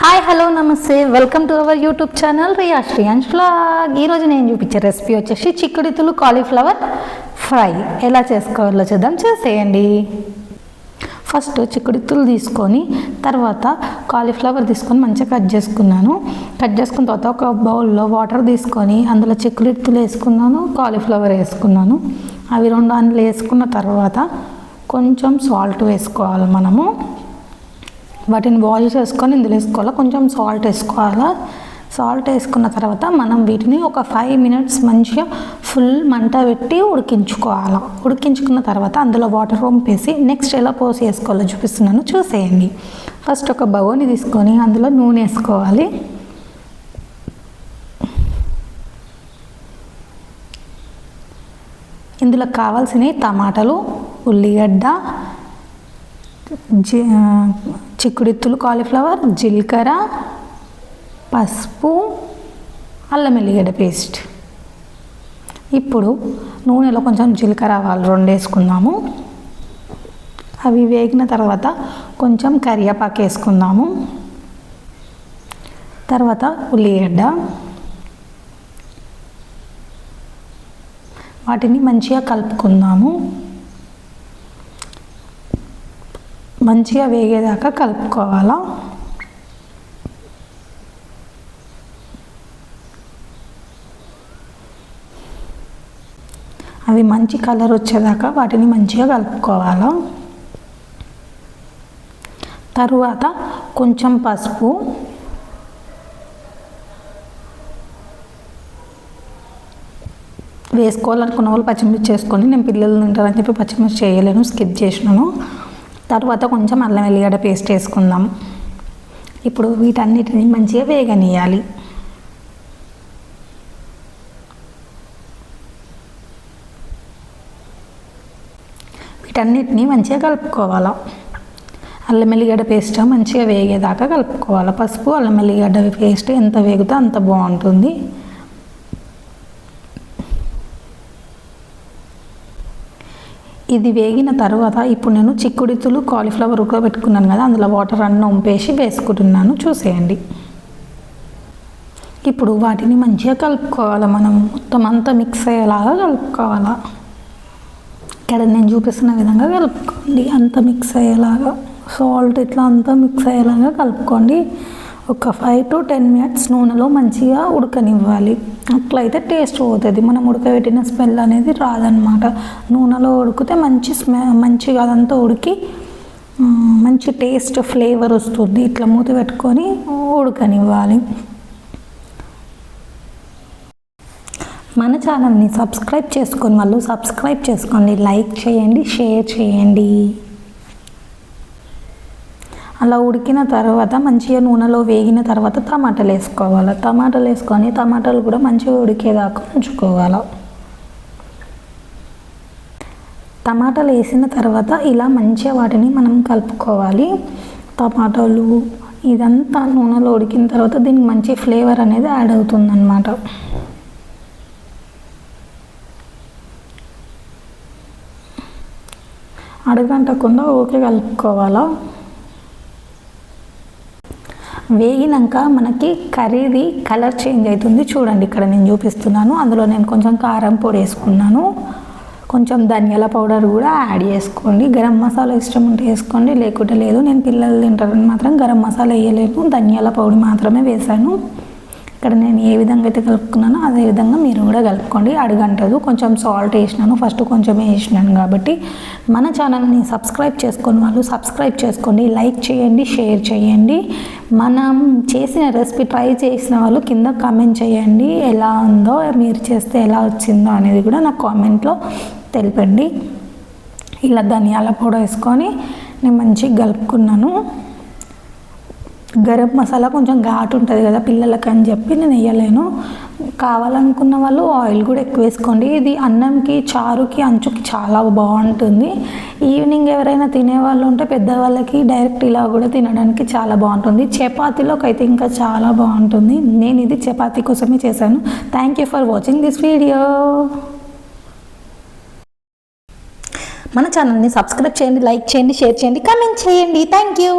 Hi hello నమస్తే welcome to our YouTube channel Riyans vlog. ఈరోజు నేను చూపించే రెసిపీ వచ్చేసి చిక్కుడుతులు కాలీఫ్లవర్ ఫ్రై. ఎలా చేసుకోవాలో చూద్దాం, చేసేయండి. ఫస్ట్ చిక్కుడుతులు తీసుకొని తర్వాత కాలీఫ్లవర్ తీసుకొని మంచిగా కట్ చేసుకున్నాను. కట్ చేసుకున్న తర్వాత ఒక బౌల్లో వాటర్ తీసుకొని అందులో చిక్కుడుతులు వేసుకున్నాను, కాలీఫ్లవర్ వేసుకున్నాను. అవి రెండు అందులో వేసుకున్న తర్వాత కొంచెం సాల్ట్ వేసుకోవాలి. మనము వాటిని బాయిల్ చేసుకొని ఇందులో వేసుకోవాలి. కొంచెం సాల్ట్ వేసుకోవాలి. సాల్ట్ వేసుకున్న తర్వాత మనం వీటిని ఒక 5 minutes మంచిగా ఫుల్ మంట పెట్టి ఉడికించుకోవాలి. ఉడికించుకున్న తర్వాత అందులో వాటర్ పంపేసి నెక్స్ట్ ఎలా పోసి వేసుకోవాలో చూపిస్తున్నాను, చూసేయండి. ఫస్ట్ ఒక బగోని తీసుకొని అందులో నూనె వేసుకోవాలి. ఇందులో కావాల్సినవి టమాటాలు, ఉల్లిగడ్డ, చిక్కుడుతులు కాలీఫ్లవర్, జీలకర్ర, పసుపు, అల్లం వెల్లిగడ్డ పేస్ట్. ఇప్పుడు నూనెలో కొంచెం జీలకర్ర ఆవాలు 2 వేసుకుందాము. అవి వేగిన తర్వాత కొంచెం కరివేపాకు వేసుకుందాము. తర్వాత ఉల్లిగడ్డ, వాటిని మంచిగా కలుపుకుందాము. మంచిగా వేగేదాకా కలుపుకోవాలా. అవి మంచి కలర్ వచ్చేదాకా వాటిని మంచిగా కలుపుకోవాలా. తరువాత కొంచెం పసుపు, వేసుకోవాలనుకున్న వాళ్ళు పచ్చిమిర్చి వేసుకోండి. నేను పిల్లలు తింటారని చెప్పి పచ్చిమిర్చి చేయలేను, స్కిప్ చేసినాను. తర్వాత కొంచెం అల్లం వెల్లిగడ్డ పేస్ట్ వేసుకుందాం. ఇప్పుడు వీటన్నిటిని మంచిగా వేగనీయాలి. వీటన్నిటిని మంచిగా కలుపుకోవాలి. అల్లం వెల్లిగడ్డ పేస్ట్ మంచిగా వేగేదాకా కలుపుకోవాలి. పసుపు అల్లం వెల్లిగడ్డ పేస్ట్ ఎంత వేగితే అంత బాగుంటుంది. ఇది వేగిన తర్వాత ఇప్పుడు నేను చిక్కుడుతులు కాలీఫ్లవర్ ఉడకబెట్టుకున్నాను కదా, అందులో వాటర్ అన్నీ వంపేసి వేసుకుంటున్నాను, చూసేయండి. ఇప్పుడు వాటిని మంచిగా కలుపుకోవాలి. మనం మొత్తం అంతా మిక్స్ అయ్యేలాగా కలుపుకోవాలి. ఇక్కడ నేను చూపిస్తున్న విధంగా కలుపుకోండి. అంతా మిక్స్ అయ్యేలాగా సాల్ట్ ఇట్లా అంతా మిక్స్ అయ్యేలాగా కలుపుకోండి. ఒక 5 to 10 minutes నూనెలో మంచిగా ఉడకనివ్వాలి. అట్లయితే టేస్ట్ పోతుంది. మనం ఉడకబెట్టిన స్మెల్ అనేది రాదనమాట. నూనెలో ఉడికితే మంచిగా అదంతా ఉడికి మంచి టేస్ట్ ఫ్లేవర్ వస్తుంది. ఇట్లా మూత పెట్టుకొని ఉడకనివ్వాలి. మన ఛానల్ని సబ్స్క్రైబ్ చేసుకొని వాళ్ళు సబ్స్క్రైబ్ చేసుకోండి, లైక్ చేయండి, షేర్ చేయండి. అలా ఉడికిన తర్వాత మంచిగా నూనెలో వేగిన తర్వాత టమాటాలు వేసుకోవాలి. టమాటాలు వేసుకొని టమాటాలు కూడా మంచిగా ఉడికేదాకా ఉంచుకోవాలి. టమాటాలు వేసిన తర్వాత ఇలా మంచిగా వాటిని మనం కలుపుకోవాలి. టమాటాలు ఇదంతా నూనెలో ఉడికిన తర్వాత దీనికి మంచి ఫ్లేవర్ అనేది యాడ్ అవుతుంది అన్నమాట. అడుగంటకుండా ఓకే కలుపుకోవాలా. వేగినాక మనకి కర్రీది కలర్ చేంజ్ అవుతుంది, చూడండి. ఇక్కడ నేను చూపిస్తున్నాను. అందులో నేను కొంచెం కారం పొడి వేసుకున్నాను, కొంచెం ధనియాల పౌడర్ కూడా యాడ్ చేసుకోండి. గరం మసాలా ఇష్టం ఉంటే వేసుకోండి, లేకుంటే లేదు. నేను పిల్లలు తింటారని మాత్రం గరం మసాలా వేయలేను, ధనియాల పౌడర్ మాత్రమే వేసాను. ఇక్కడ నేను ఏ విధంగా అయితే కలుపుకున్నానో అదే విధంగా మీరు కూడా కలుపుకోండి, అడుగంటదు. కొంచెం సాల్ట్ వేసినాను, ఫస్ట్ కొంచెం వేసినాను కాబట్టి. మన ఛానల్ని సబ్స్క్రైబ్ చేసుకొని వాళ్ళు సబ్స్క్రైబ్ చేసుకోండి, లైక్ చేయండి, షేర్ చేయండి. మనం చేసిన రెసిపీ ట్రై చేసిన వాళ్ళు కింద కామెంట్ చేయండి, ఎలా ఉందో, మీరు చేస్తే ఎలా వచ్చిందో అనేది కూడా నాకు కామెంట్లో తెలిపండి. ఇలా ధనియాల పౌడర్ వేసుకొని నేను మంచిగా కలుపుకున్నాను. గరం మసాలా కొంచెం ఘాటు ఉంటుంది కదా పిల్లలకి అని చెప్పి నేను వేయలేను. కావాలనుకున్న వాళ్ళు ఆయిల్ కూడా ఎక్కువ వేసుకోండి. ఇది అన్నంకి, చారుకి, అంచుకి చాలా బాగుంటుంది. ఈవినింగ్ ఎవరైనా తినేవాళ్ళు ఉంటే పెద్దవాళ్ళకి డైరెక్ట్ ఇలా కూడా తినడానికి చాలా బాగుంటుంది. చపాతీలోకి అయితే ఇంకా చాలా బాగుంటుంది. నేను ఇది చపాతీ కోసమే చేశాను. Thank you for watching this video. మన ఛానల్ని సబ్స్క్రైబ్ చేయండి, లైక్ చేయండి, షేర్ చేయండి, కామెంట్ చేయండి. Thank you.